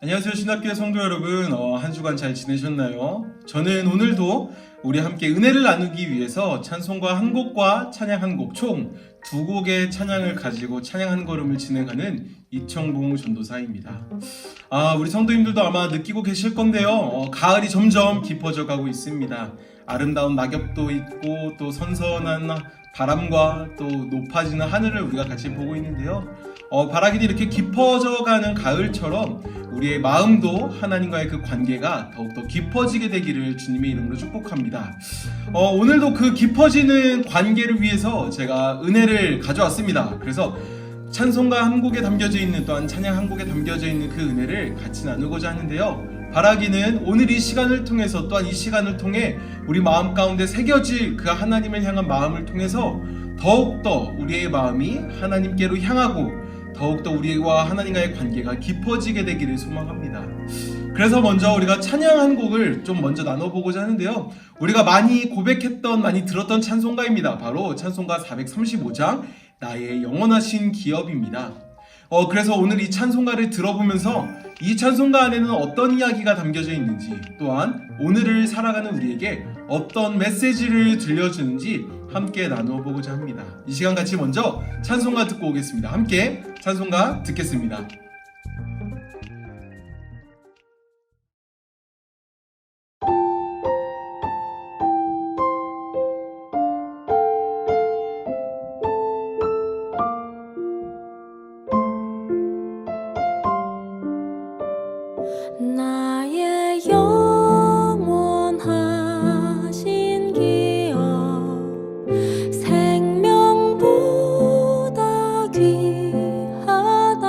안녕하세요 신학교의 성도 여러분, 한 주간 잘 지내셨나요? 저는 오늘도 우리 함께 은혜를 나누기 위해서 찬송가 한 곡과 찬양 한 곡, 총 두 곡의 찬양을 가지고 찬양 한 걸음을 진행하는 이청봉 전도사입니다. 우리 성도님들도 아마 느끼고 계실 건데요, 가을이 점점 깊어져 가고 있습니다. 아름다운 낙엽도 있고 또 선선한 바람과 또 높아지는 하늘을 우리가 같이 보고 있는데요, 바라기도 이렇게 깊어져 가는 가을처럼 우리의 마음도 하나님과의 그 관계가 더욱더 깊어지게 되기를 주님의 이름으로 축복합니다. 오늘도 그 깊어지는 관계를 위해서 제가 은혜를 가져왔습니다. 그래서 찬송가 한 곡에 담겨져 있는, 또한 찬양 한 곡에 담겨져 있는 그 은혜를 같이 나누고자 하는데요, 바라기는 오늘 이 시간을 통해서, 또한 이 시간을 통해 우리 마음 가운데 새겨질 그 하나님을 향한 마음을 통해서 더욱더 우리의 마음이 하나님께로 향하고 더욱더 우리와 하나님과의 관계가 깊어지게 되기를 소망합니다. 그래서 먼저 우리가 찬양 한 곡을 좀 먼저 나눠보고자 하는데요, 우리가 많이 고백했던, 많이 들었던 찬송가입니다. 바로 찬송가 435장 나의 영원하신 기업입니다. 그래서 오늘 이 찬송가를 들어보면서 이 찬송가 안에는 어떤 이야기가 담겨져 있는지, 또한 오늘을 살아가는 우리에게 어떤 메시지를 들려주는지 함께 나누어 보고자 합니다. 이 시간 같이 먼저 찬송가 듣고 오겠습니다. 함께 찬송가 듣겠습니다. 나의 영원하신 기업 생명보다 귀하다.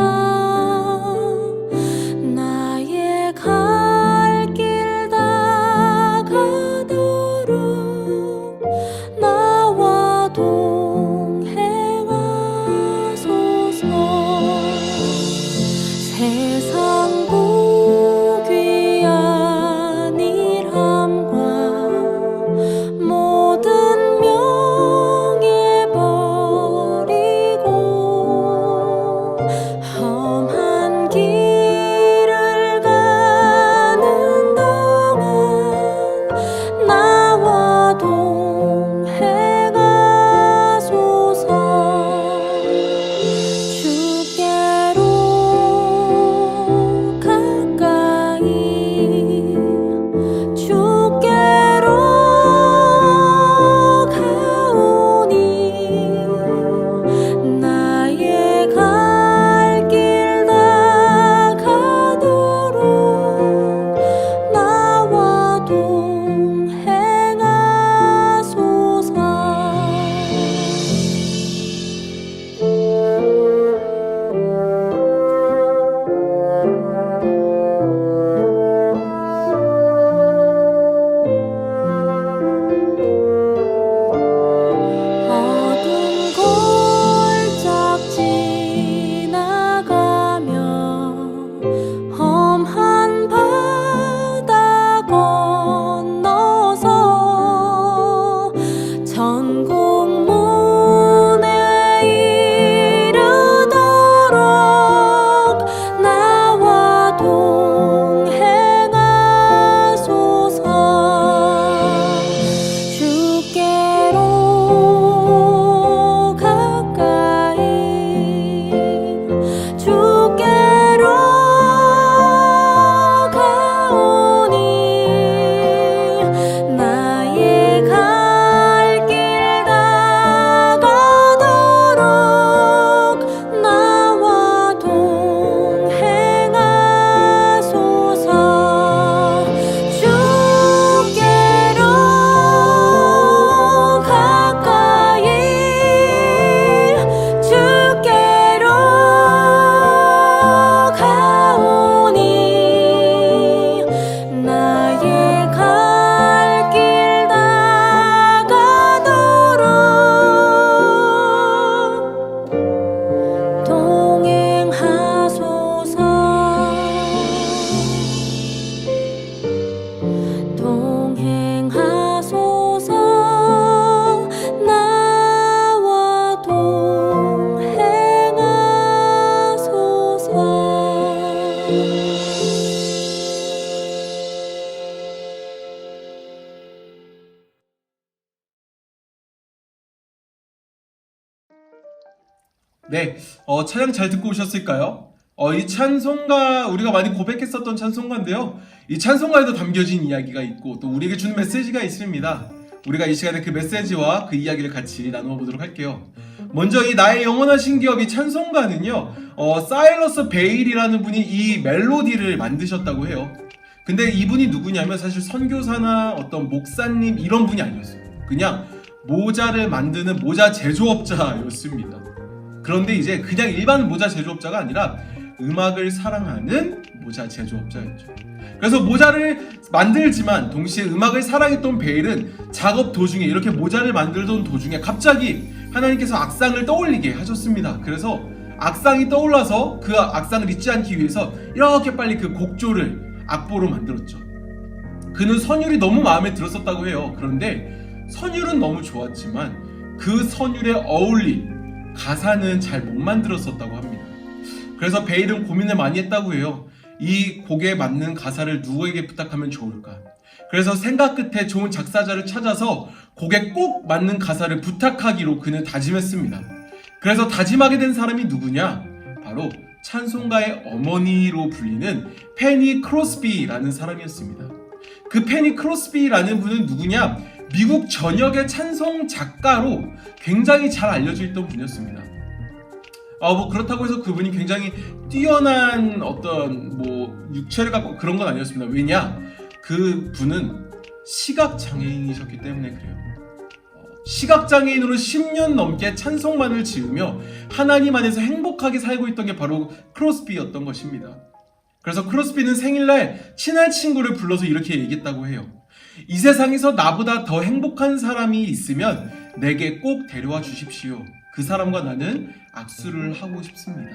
네, 찬양 잘 듣고 오셨을까요? 이 찬송가, 우리가 많이 고백했었던 찬송가인데요. 이 찬송가에도 담겨진 이야기가 있고 또 우리에게 주는 메시지가 있습니다. 우리가 이 시간에 그 메시지와 그 이야기를 같이 나누어 보도록 할게요. 먼저 이 나의 영원하신 기업 이 찬송가는요, 사일러스 베일이라는 분이 이 멜로디를 만드셨다고 해요. 근데 이분이 누구냐면 사실 선교사나 어떤 목사님 이런 분이 아니었어요. 그냥 모자를 만드는 모자 제조업자였습니다. 그런데 이제 그냥 일반 모자 제조업자가 아니라 음악을 사랑하는 모자 제조업자였죠. 그래서 모자를 만들지만 동시에 음악을 사랑했던 베일은 작업 도중에 이렇게 모자를 만들던 도중에 갑자기 하나님께서 악상을 떠올리게 하셨습니다. 그래서 악상이 떠올라서 그 악상을 잊지 않기 위해서 이렇게 빨리 그 곡조를 악보로 만들었죠. 그는 선율이 너무 마음에 들었었다고 해요. 그런데 선율은 너무 좋았지만 그 선율에 어울릴 가사는 잘 못 만들었었다고 합니다. 그래서 베일은 고민을 많이 했다고 해요. 이 곡에 맞는 가사를 누구에게 부탁하면 좋을까? 그래서 생각 끝에 좋은 작사자를 찾아서 곡에 꼭 맞는 가사를 부탁하기로 그는 다짐했습니다. 그래서 다짐하게 된 사람이 누구냐? 바로 찬송가의 어머니로 불리는 페니 크로스비라는 사람이었습니다. 그 페니 크로스비라는 분은 누구냐? 미국 전역의 찬송 작가로 굉장히 잘 알려져 있던 분이었습니다. 그렇다고 해서 그분이 굉장히 뛰어난 어떤 육체를 갖고 그런 건 아니었습니다. 왜냐? 그 분은 시각장애인이셨기 때문에 그래요. 시각장애인으로 10년 넘게 찬송만을 지으며 하나님 안에서 행복하게 살고 있던 게 바로 크로스비였던 것입니다. 그래서 크로스비는 생일날 친한 친구를 불러서 이렇게 얘기했다고 해요. 이 세상에서 나보다 더 행복한 사람이 있으면 내게 꼭 데려와 주십시오. 그 사람과 나는 악수를 하고 싶습니다.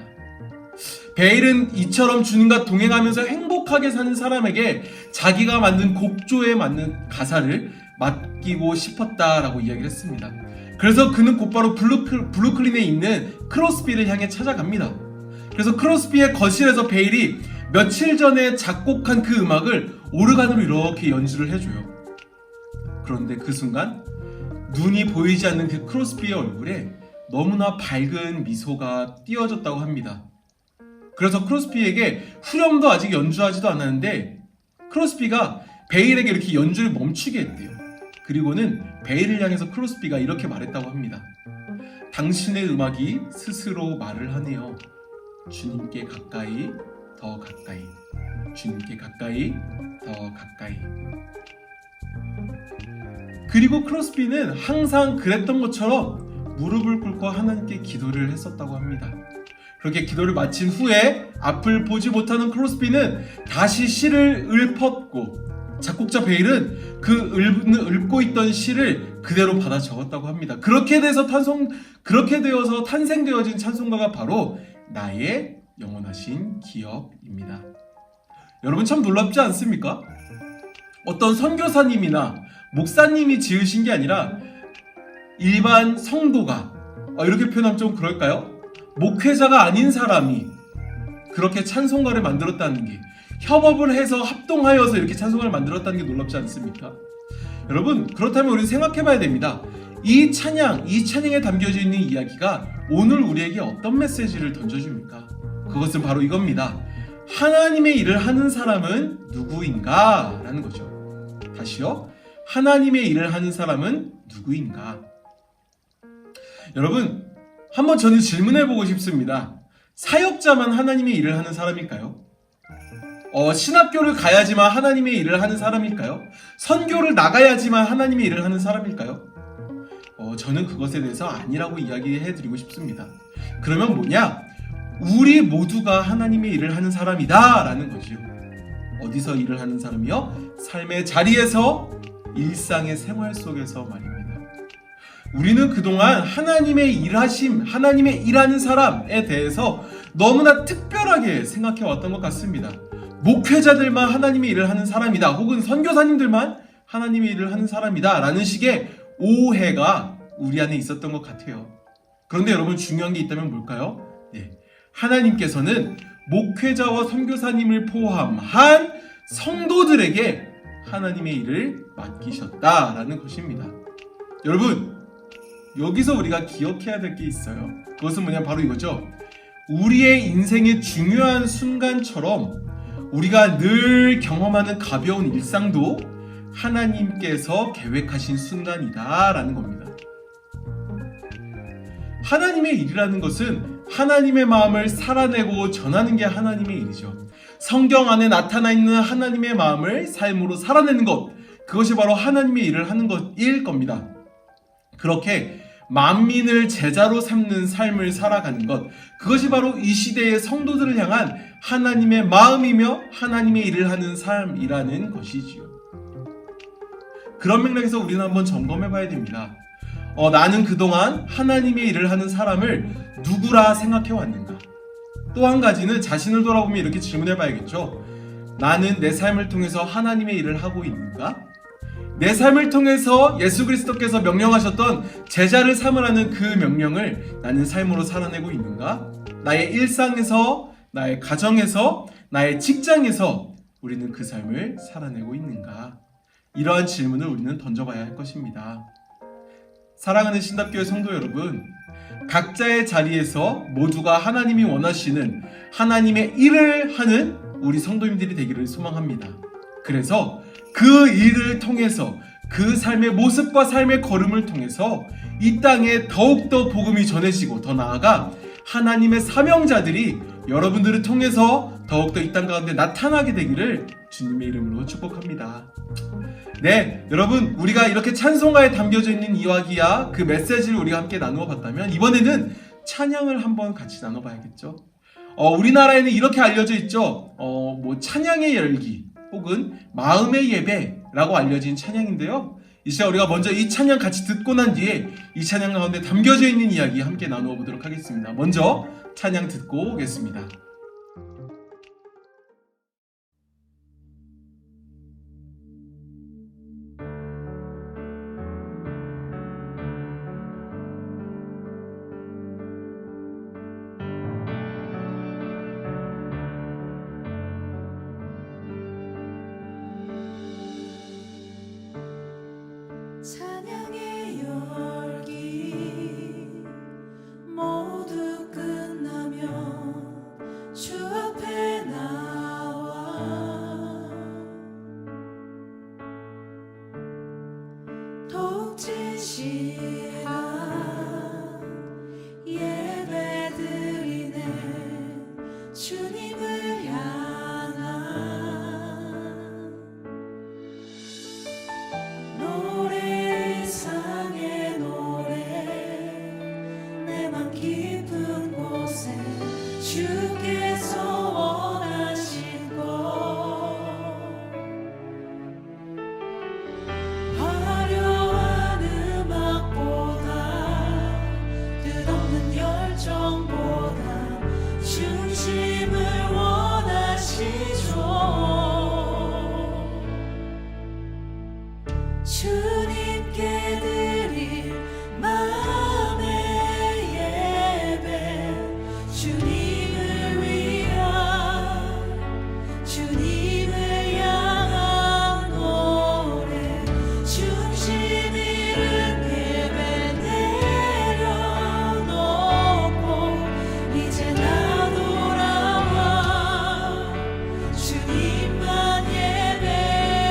베일은 이처럼 주님과 동행하면서 행복하게 사는 사람에게 자기가 만든 곡조에 맞는 가사를 맡기고 싶었다라고 이야기를 했습니다. 그래서 그는 곧바로 브루클린에 있는 크로스비를 향해 찾아갑니다. 그래서 크로스비의 거실에서 베일이 며칠 전에 작곡한 그 음악을 오르간으로 이렇게 연주를 해줘요. 그런데 그 순간 눈이 보이지 않는 그 크로스비의 얼굴에 너무나 밝은 미소가 띄어졌다고 합니다. 그래서 크로스비에게 후렴도 아직 연주하지도 않았는데 크로스비가 베일에게 이렇게 연주를 멈추게 했대요. 그리고는 베일을 향해서 크로스비가 이렇게 말했다고 합니다. 당신의 음악이 스스로 말을 하네요. 주님께 가까이, 더 가까이. 주님께 가까이, 더 가까이. 그리고 크로스비는 항상 그랬던 것처럼 무릎을 꿇고 하나님께 기도를 했었다고 합니다. 그렇게 기도를 마친 후에 앞을 보지 못하는 크로스비는 다시 시를 읊었고 작곡자 베일은 그 읊고 있던 시를 그대로 받아 적었다고 합니다. 그렇게 되어서 탄생되어진 찬송가가 바로 나의 영원하신 기업입니다. 여러분 참 놀랍지 않습니까? 어떤 선교사님이나 목사님이 지으신 게 아니라 일반 성도가, 이렇게 표현하면 좀 그럴까요? 목회자가 아닌 사람이 그렇게 찬송가를 만들었다는 게, 협업을 해서 합동하여서 이렇게 찬송가를 만들었다는 게 놀랍지 않습니까? 여러분, 그렇다면 우리는 생각해봐야 됩니다. 이 찬양에 담겨져 있는 이야기가 오늘 우리에게 어떤 메시지를 던져줍니까? 그것은 바로 이겁니다. 하나님의 일을 하는 사람은 누구인가? 라는 거죠. 다시요. 하나님의 일을 하는 사람은 누구인가? 여러분, 한번 저는 질문해보고 싶습니다. 사역자만 하나님의 일을 하는 사람일까요? 신학교를 가야지만 하나님의 일을 하는 사람일까요? 선교를 나가야지만 하나님의 일을 하는 사람일까요? 저는 그것에 대해서 아니라고 이야기해드리고 싶습니다. 그러면 뭐냐? 우리 모두가 하나님의 일을 하는 사람이다 라는 거지요. 어디서 일을 하는 사람이요? 삶의 자리에서, 일상의 생활 속에서 말입니다. 우리는 그동안 하나님의 일하는 사람에 대해서 너무나 특별하게 생각해 왔던 것 같습니다. 목회자들만 하나님의 일을 하는 사람이다, 혹은 선교사님들만 하나님의 일을 하는 사람이다 라는 식의 오해가 우리 안에 있었던 것 같아요. 그런데 여러분, 중요한 게 있다면 뭘까요? 하나님께서는 목회자와 선교사님을 포함한 성도들에게 하나님의 일을 맡기셨다라는 것입니다. 여러분, 여기서 우리가 기억해야 될 게 있어요. 그것은 뭐냐, 바로 이거죠. 우리의 인생의 중요한 순간처럼 우리가 늘 경험하는 가벼운 일상도 하나님께서 계획하신 순간이다라는 겁니다. 하나님의 일이라는 것은 하나님의 마음을 살아내고 전하는 게 하나님의 일이죠. 성경 안에 나타나 있는 하나님의 마음을 삶으로 살아내는 것, 그것이 바로 하나님의 일을 하는 것일 겁니다. 그렇게 만민을 제자로 삼는 삶을 살아가는 것, 그것이 바로 이 시대의 성도들을 향한 하나님의 마음이며 하나님의 일을 하는 삶이라는 것이지요. 그런 맥락에서 우리는 한번 점검해 봐야 됩니다. 나는 그동안 하나님의 일을 하는 사람을 누구라 생각해 왔는가? 또 한 가지는 자신을 돌아보며 이렇게 질문해 봐야겠죠. 나는 내 삶을 통해서 하나님의 일을 하고 있는가? 내 삶을 통해서 예수 그리스도께서 명령하셨던 제자를 삼으라는 그 명령을 나는 삶으로 살아내고 있는가? 나의 일상에서, 나의 가정에서, 나의 직장에서 우리는 그 삶을 살아내고 있는가? 이러한 질문을 우리는 던져봐야 할 것입니다. 사랑하는 신답교회 성도 여러분, 각자의 자리에서 모두가 하나님이 원하시는 하나님의 일을 하는 우리 성도님들이 되기를 소망합니다. 그래서 그 일을 통해서, 그 삶의 모습과 삶의 걸음을 통해서 이 땅에 더욱더 복음이 전해지고, 더 나아가 하나님의 사명자들이 여러분들을 통해서 더욱더 이 땅 가운데 나타나게 되기를 주님의 이름으로 축복합니다. 네, 여러분, 우리가 이렇게 찬송가에 담겨져 있는 이야기야 그 메시지를 우리가 함께 나누어 봤다면, 이번에는 찬양을 한번 같이 나눠봐야겠죠. 우리나라에는 이렇게 알려져 있죠. 찬양의 열기 혹은 마음의 예배라고 알려진 찬양인데요. 이 시간 우리가 먼저 이 찬양 같이 듣고 난 뒤에 이 찬양 가운데 담겨져 있는 이야기 함께 나누어 보도록 하겠습니다. 먼저 찬양 듣고 오겠습니다. 찬양의 열기 모두 끝나면 주 앞에 나와 더욱 진실한 예배 드리네. 주님을 향한 노래, 상의 노래, 내 맘 깊은 곳에 주께서 원하신 것, 화려한 음악보다 끝없는 열정보다 중심을 원하시죠. 주님께 드릴 마음의 예배, 주님을 위한, 주님을 향한 노래, 중심 잃은 예배 내려놓고 이제 나 돌아와 주님만 예배해요.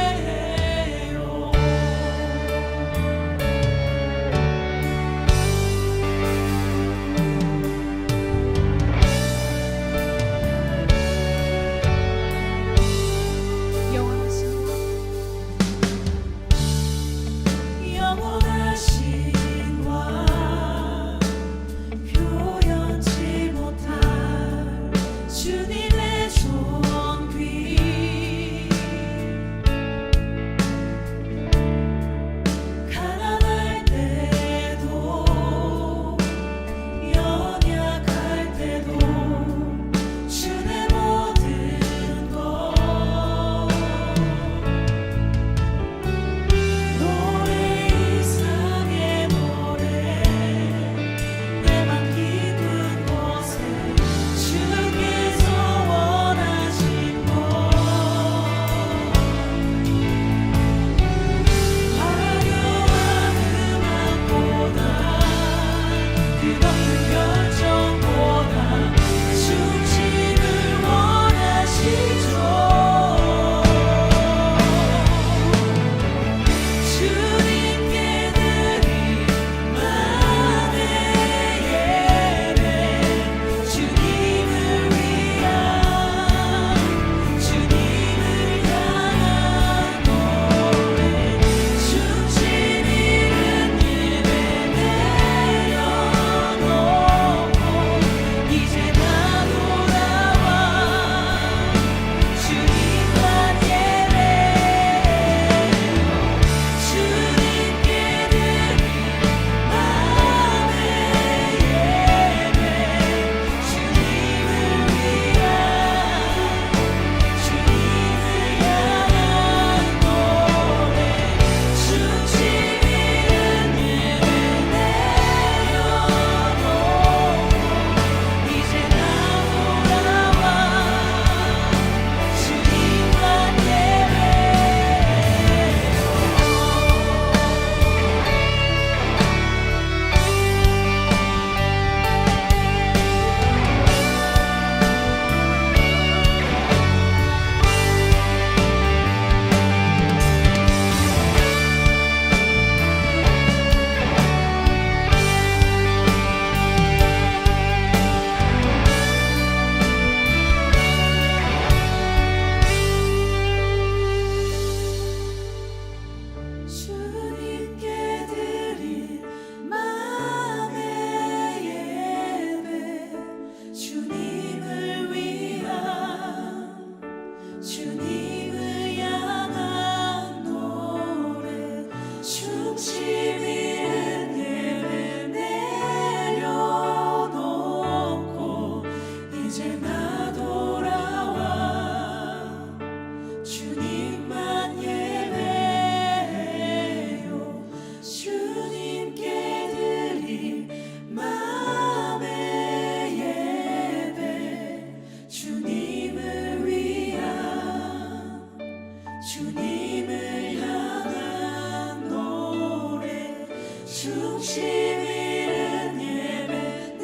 중심 잃은 예배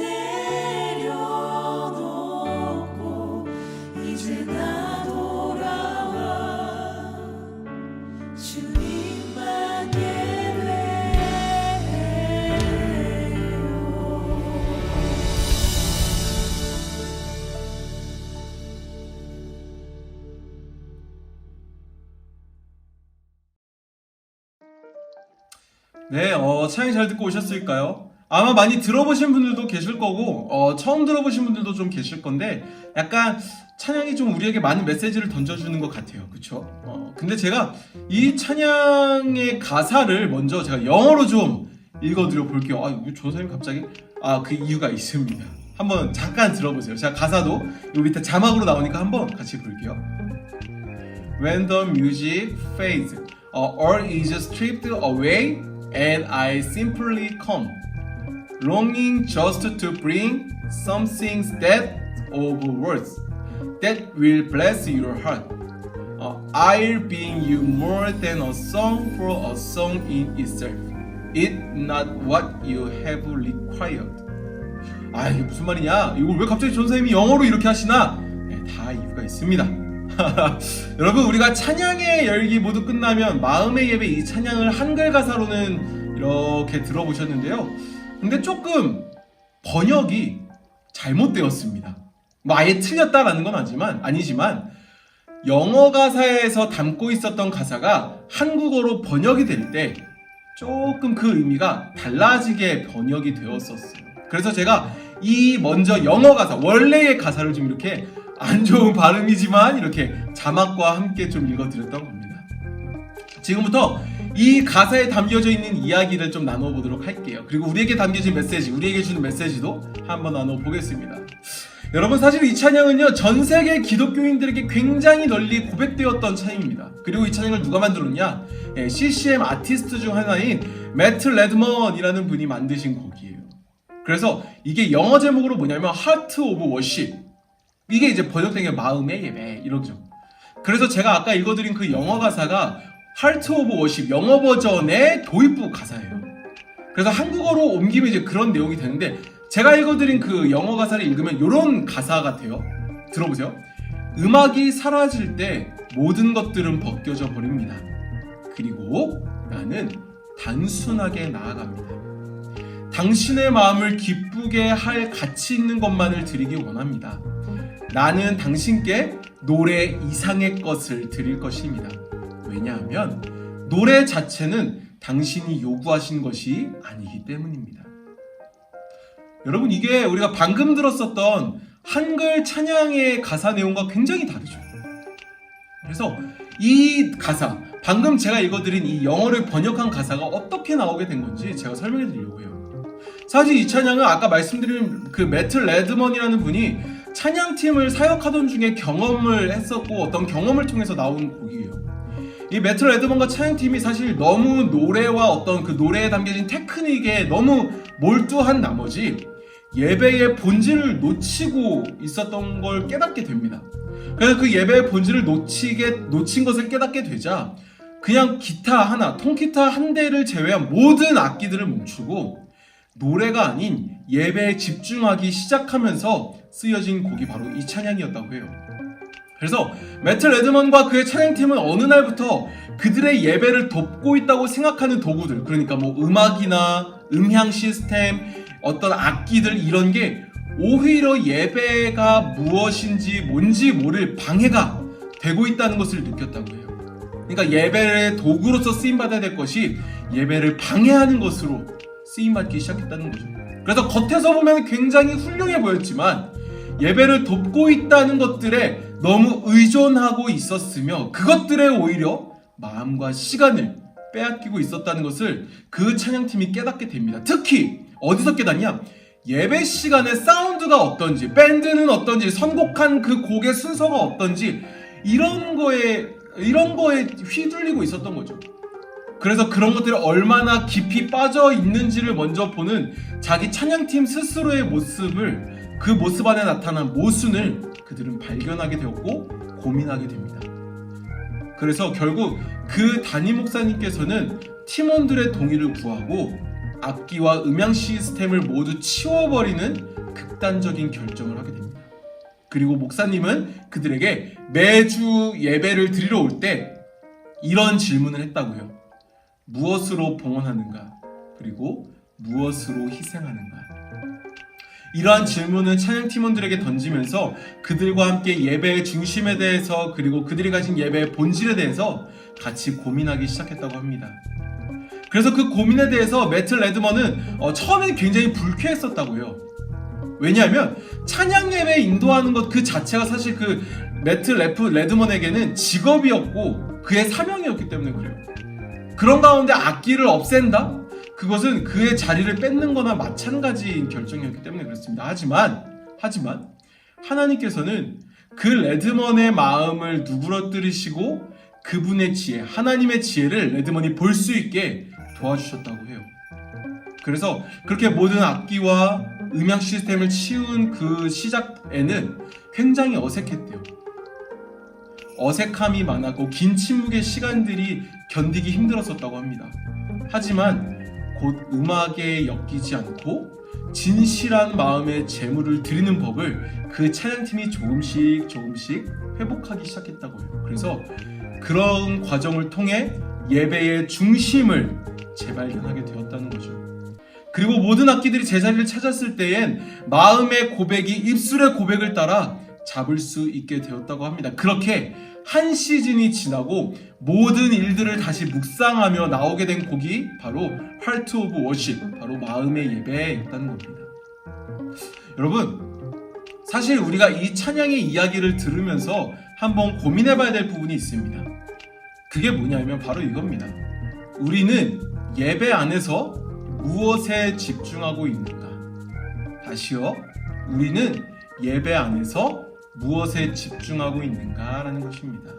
내려놓고 이제 나 돌아와 주님만 예배해요. 네, 찬양 잘 듣고 오셨을까요? 아마 많이 들어보신 분들도 계실 거고, 처음 들어보신 분들도 좀 계실 건데, 약간 찬양이 좀 우리에게 많은 메시지를 던져주는 것 같아요. 그쵸? 근데 제가 이 찬양의 가사를 먼저 제가 영어로 좀 읽어드려 볼게요. 이거 조선님 갑자기? 그 이유가 있습니다. 한번 잠깐 들어보세요. 제가 가사도 요 밑에 자막으로 나오니까 한번 같이 볼게요. When the music fades, all is stripped away, and I simply come, longing just to bring something that of words that will bless your heart. I'll bring you more than a song, for a song in itself. It's not what you have required. 이게 무슨 말이냐? 이걸 왜 갑자기 전사님이 영어로 이렇게 하시나? 네, 다 이유가 있습니다. 여러분, 우리가 찬양의 열기 모두 끝나면 마음의 예배 이 찬양을 한글 가사로는 이렇게 들어보셨는데요. 근데 조금 번역이 잘못되었습니다. 아예 틀렸다라는 건 아니지만 영어 가사에서 담고 있었던 가사가 한국어로 번역이 될 때 조금 그 의미가 달라지게 번역이 되었었어요. 그래서 제가 먼저 영어 가사, 원래의 가사를 좀 이렇게 안 좋은 발음이지만 이렇게 자막과 함께 좀 읽어드렸던 겁니다. 지금부터 이 가사에 담겨져 있는 이야기를 좀 나눠보도록 할게요. 그리고 우리에게 담겨진 메시지, 우리에게 주는 메시지도 한번 나눠보겠습니다. 여러분, 사실 이 찬양은요, 전 세계 기독교인들에게 굉장히 널리 고백되었던 찬양입니다. 그리고 이 찬양을 누가 만들었냐? CCM 아티스트 중 하나인 매트 레드먼이라는 분이 만드신 곡이에요. 그래서 이게 영어 제목으로 뭐냐면 Heart of Worship, 이게 이제 번역된 게 마음의 예배 이러죠. 그래서 제가 아까 읽어드린 그 영어 가사가 Heart of Worship 영어 버전의 도입부 가사예요. 그래서 한국어로 옮기면 이제 그런 내용이 되는데, 제가 읽어드린 그 영어 가사를 읽으면 이런 가사 같아요. 들어보세요. 음악이 사라질 때 모든 것들은 벗겨져 버립니다. 그리고 나는 단순하게 나아갑니다. 당신의 마음을 기쁘게 할 가치 있는 것만을 드리기 원합니다. 나는 당신께 노래 이상의 것을 드릴 것입니다. 왜냐하면 노래 자체는 당신이 요구하신 것이 아니기 때문입니다. 여러분, 이게 우리가 방금 들었었던 한글 찬양의 가사 내용과 굉장히 다르죠. 그래서 이 가사, 방금 제가 읽어드린 이 영어를 번역한 가사가 어떻게 나오게 된 건지 제가 설명해 드리려고 해요. 사실 이 찬양은 아까 말씀드린 그 매트 레드먼이라는 분이 찬양팀을 사역하던 중에 경험을 했었고, 어떤 경험을 통해서 나온 곡이에요. 이 매트 레드먼과 찬양팀이 사실 너무 노래와 어떤 그 노래에 담겨진 테크닉에 너무 몰두한 나머지 예배의 본질을 놓치고 있었던 걸 깨닫게 됩니다. 그래서 그 예배의 본질을 놓친 것을 깨닫게 되자 그냥 기타 하나, 통기타 한 대를 제외한 모든 악기들을 멈추고 노래가 아닌 예배에 집중하기 시작하면서 쓰여진 곡이 바로 이 찬양이었다고 해요. 그래서 매트 레드먼과 그의 찬양팀은 어느 날부터 그들의 예배를 돕고 있다고 생각하는 도구들, 그러니까 뭐 음악이나 음향 시스템, 어떤 악기들, 이런 게 오히려 예배가 무엇인지 뭔지 모를 방해가 되고 있다는 것을 느꼈다고 해요. 그러니까 예배의 도구로서 쓰임받아야 될 것이 예배를 방해하는 것으로 쓰임받기 시작했다는 거죠. 그래서 겉에서 보면 굉장히 훌륭해 보였지만 예배를 돕고 있다는 것들에 너무 의존하고 있었으며 그것들에 오히려 마음과 시간을 빼앗기고 있었다는 것을 그 찬양팀이 깨닫게 됩니다. 특히 어디서 깨닫냐? 예배 시간에 사운드가 어떤지, 밴드는 어떤지, 선곡한 그 곡의 순서가 어떤지, 이런 거에 휘둘리고 있었던 거죠. 그래서 그런 것들이 얼마나 깊이 빠져 있는지를 먼저 보는 자기 찬양팀 스스로의 모습을, 그 모습 안에 나타난 모순을 그들은 발견하게 되었고 고민하게 됩니다. 그래서 결국 그 담임 목사님께서는 팀원들의 동의를 구하고 악기와 음향 시스템을 모두 치워버리는 극단적인 결정을 하게 됩니다. 그리고 목사님은 그들에게 매주 예배를 드리러 올 때 이런 질문을 했다고요. 무엇으로 봉헌하는가? 그리고 무엇으로 희생하는가? 이러한 질문을 찬양팀원들에게 던지면서 그들과 함께 예배의 중심에 대해서 그리고 그들이 가진 예배의 본질에 대해서 같이 고민하기 시작했다고 합니다. 그래서 그 고민에 대해서 매트 레드먼은 처음엔 굉장히 불쾌했었다고요. 왜냐하면 찬양 예배 인도하는 것 그 자체가 사실 그 매트 레드먼에게는 직업이었고 그의 사명이었기 때문에 그래요. 그런 가운데 악기를 없앤다? 그것은 그의 자리를 뺏는 거나 마찬가지인 결정이었기 때문에 그렇습니다. 하지만 하나님께서는 그 레드먼의 마음을 누그러뜨리시고 그분의 지혜, 하나님의 지혜를 레드먼이 볼 수 있게 도와주셨다고 해요. 그래서 그렇게 모든 악기와 음향 시스템을 치운 그 시작에는 굉장히 어색했대요. 어색함이 많았고 긴 침묵의 시간들이 견디기 힘들었었다고 합니다. 하지만 곧 음악에 엮이지 않고 진실한 마음의 제물을 드리는 법을 그 찬양팀이 조금씩 회복하기 시작했다고 해요. 그래서 그런 과정을 통해 예배의 중심을 재발견하게 되었다는 거죠. 그리고 모든 악기들이 제자리를 찾았을 때엔 마음의 고백이 입술의 고백을 따라 잡을 수 있게 되었다고 합니다. 그렇게 한 시즌이 지나고 모든 일들을 다시 묵상하며 나오게 된 곡이 바로 Heart of Worship, 바로 마음의 예배였다는 겁니다. 여러분, 사실 우리가 이 찬양의 이야기를 들으면서 한번 고민해봐야 될 부분이 있습니다. 그게 뭐냐면 바로 이겁니다. 우리는 예배 안에서 무엇에 집중하고 있는가? 다시요. 우리는 예배 안에서 무엇에 집중하고 있는가라는 것입니다.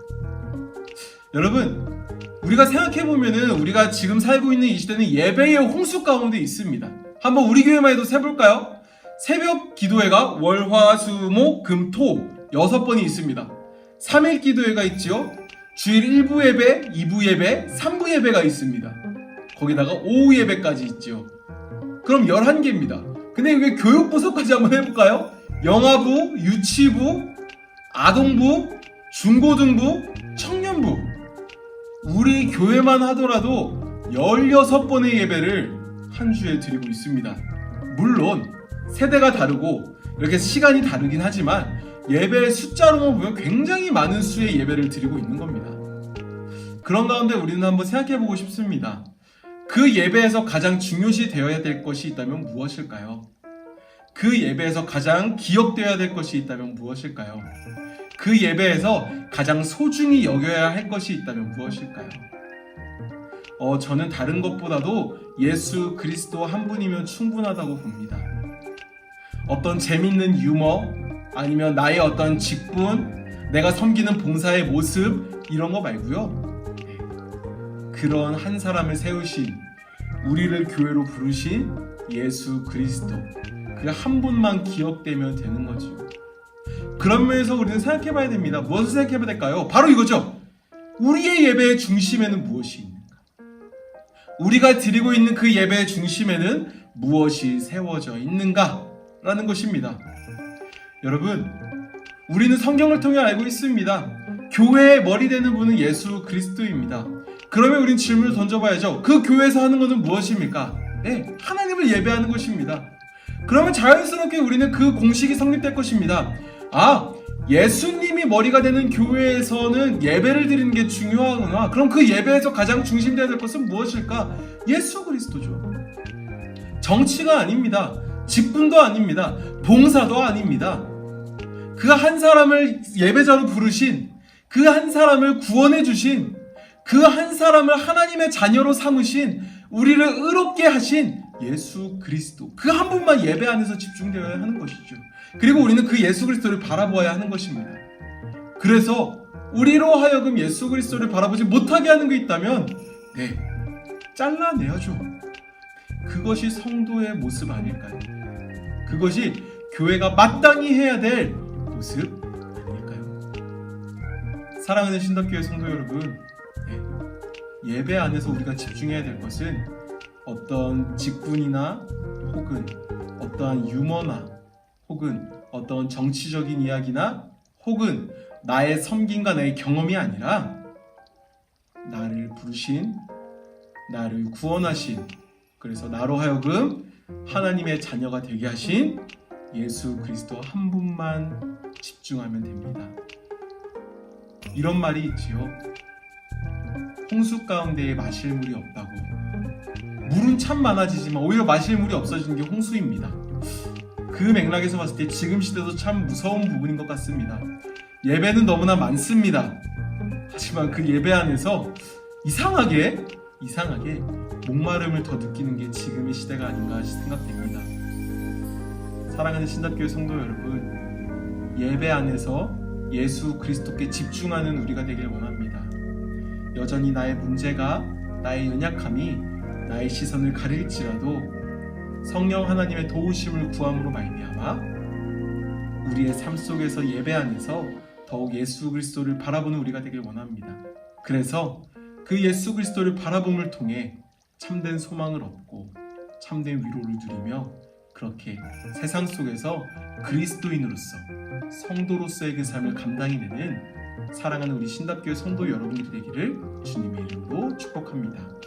여러분, 우리가 생각해보면은 우리가 지금 살고 있는 이 시대는 예배의 홍수 가운데 있습니다. 한번 우리 교회만 해도 세볼까요? 새벽 기도회가 월, 화, 수, 목, 금, 토 6번이 있습니다. 3일 기도회가 있지요. 주일 1부 예배, 2부 예배, 3부 예배가 있습니다. 거기다가 오후 예배까지 있죠. 그럼 11개입니다. 근데 이게 교육부서까지 한번 해볼까요? 영아부, 유치부, 아동부, 중고등부, 청년부. 우리 교회만 하더라도 16번의 예배를 한 주에 드리고 있습니다. 물론 세대가 다르고 이렇게 시간이 다르긴 하지만 예배의 숫자로만 보면 굉장히 많은 수의 예배를 드리고 있는 겁니다. 그런 가운데 우리는 한번 생각해보고 싶습니다. 그 예배에서 가장 중요시 되어야 될 것이 있다면 무엇일까요? 그 예배에서 가장 기억되어야 될 것이 있다면 무엇일까요? 그 예배에서 가장 소중히 여겨야 할 것이 있다면 무엇일까요? 저는 다른 것보다도 예수 그리스도 한 분이면 충분하다고 봅니다. 어떤 재밌는 유머, 아니면 나의 어떤 직분, 내가 섬기는 봉사의 모습, 이런 거 말고요. 그런 한 사람을 세우신, 우리를 교회로 부르신 예수 그리스도, 그 한 분만 기억되면 되는 거죠. 그런 면에서 우리는 생각해 봐야 됩니다. 무엇을 생각해 봐야 될까요? 바로 이거죠. 우리의 예배의 중심에는 무엇이 있는가? 우리가 드리고 있는 그 예배의 중심에는 무엇이 세워져 있는가? 라는 것입니다. 여러분, 우리는 성경을 통해 알고 있습니다. 교회의 머리 되는 분은 예수 그리스도입니다. 그러면 우리는 질문을 던져봐야죠. 그 교회에서 하는 것은 무엇입니까? 네, 하나님을 예배하는 것입니다. 그러면 자연스럽게 우리는 그 공식이 성립될 것입니다. 예수님이 머리가 되는 교회에서는 예배를 드리는 게 중요하구나. 그럼 그 예배에서 가장 중심되어야 될 것은 무엇일까? 예수 그리스도죠. 정치가 아닙니다. 직분도 아닙니다. 봉사도 아닙니다. 그 한 사람을 예배자로 부르신, 그 한 사람을 구원해 주신, 그 한 사람을 하나님의 자녀로 삼으신, 우리를 의롭게 하신 예수 그리스도, 그 한 분만 예배 안에서 집중되어야 하는 것이죠. 그리고 우리는 그 예수 그리스도를 바라보아야 하는 것입니다. 그래서 우리로 하여금 예수 그리스도를 바라보지 못하게 하는 게 있다면 잘라내야죠. 그것이 성도의 모습 아닐까요? 그것이 교회가 마땅히 해야 될 모습 아닐까요? 사랑하는 신덕교회 성도 여러분, 예배 안에서 우리가 집중해야 될 것은 어떤 직분이나 혹은 어떠한 유머나 혹은 어떤 정치적인 이야기나 혹은 나의 섬김과 나의 경험이 아니라 나를 부르신, 나를 구원하신, 그래서 나로 하여금 하나님의 자녀가 되게 하신 예수 그리스도 한 분만 집중하면 됩니다. 이런 말이 있지요. 홍수 가운데에 마실 물이 없다고. 물은 참 많아지지만 오히려 마실 물이 없어지는 게 홍수입니다. 그 맥락에서 봤을 때 지금 시대도 참 무서운 부분인 것 같습니다. 예배는 너무나 많습니다. 하지만 그 예배 안에서 이상하게 목마름을 더 느끼는 게 지금의 시대가 아닌가 생각됩니다. 사랑하는 신답교회 성도 여러분, 예배 안에서 예수 그리스도께 집중하는 우리가 되길 원합니다. 여전히 나의 문제가, 나의 연약함이 나의 시선을 가릴지라도 성령 하나님의 도우심을 구함으로 말미암아 우리의 삶 속에서 예배 안에서 더욱 예수 그리스도를 바라보는 우리가 되길 원합니다. 그래서 그 예수 그리스도를 바라봄을 통해 참된 소망을 얻고 참된 위로를 누리며 그렇게 세상 속에서 그리스도인으로서 성도로서의 그 삶을 감당해내는 사랑하는 우리 신답교회 성도 여러분들이 되기를 주님의 이름으로 축복합니다.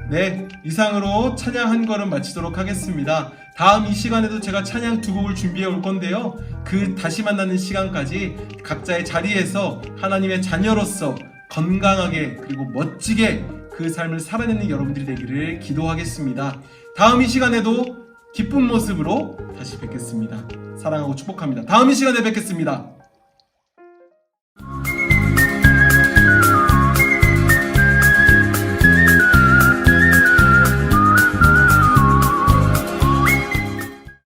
네, 이상으로 찬양 한 걸음 마치도록 하겠습니다. 다음 이 시간에도 제가 찬양 두 곡을 준비해 올 건데요. 그 다시 만나는 시간까지 각자의 자리에서 하나님의 자녀로서 건강하게 그리고 멋지게 그 삶을 살아내는 여러분들이 되기를 기도하겠습니다. 다음 이 시간에도 기쁜 모습으로 다시 뵙겠습니다. 사랑하고 축복합니다. 다음 이 시간에 뵙겠습니다.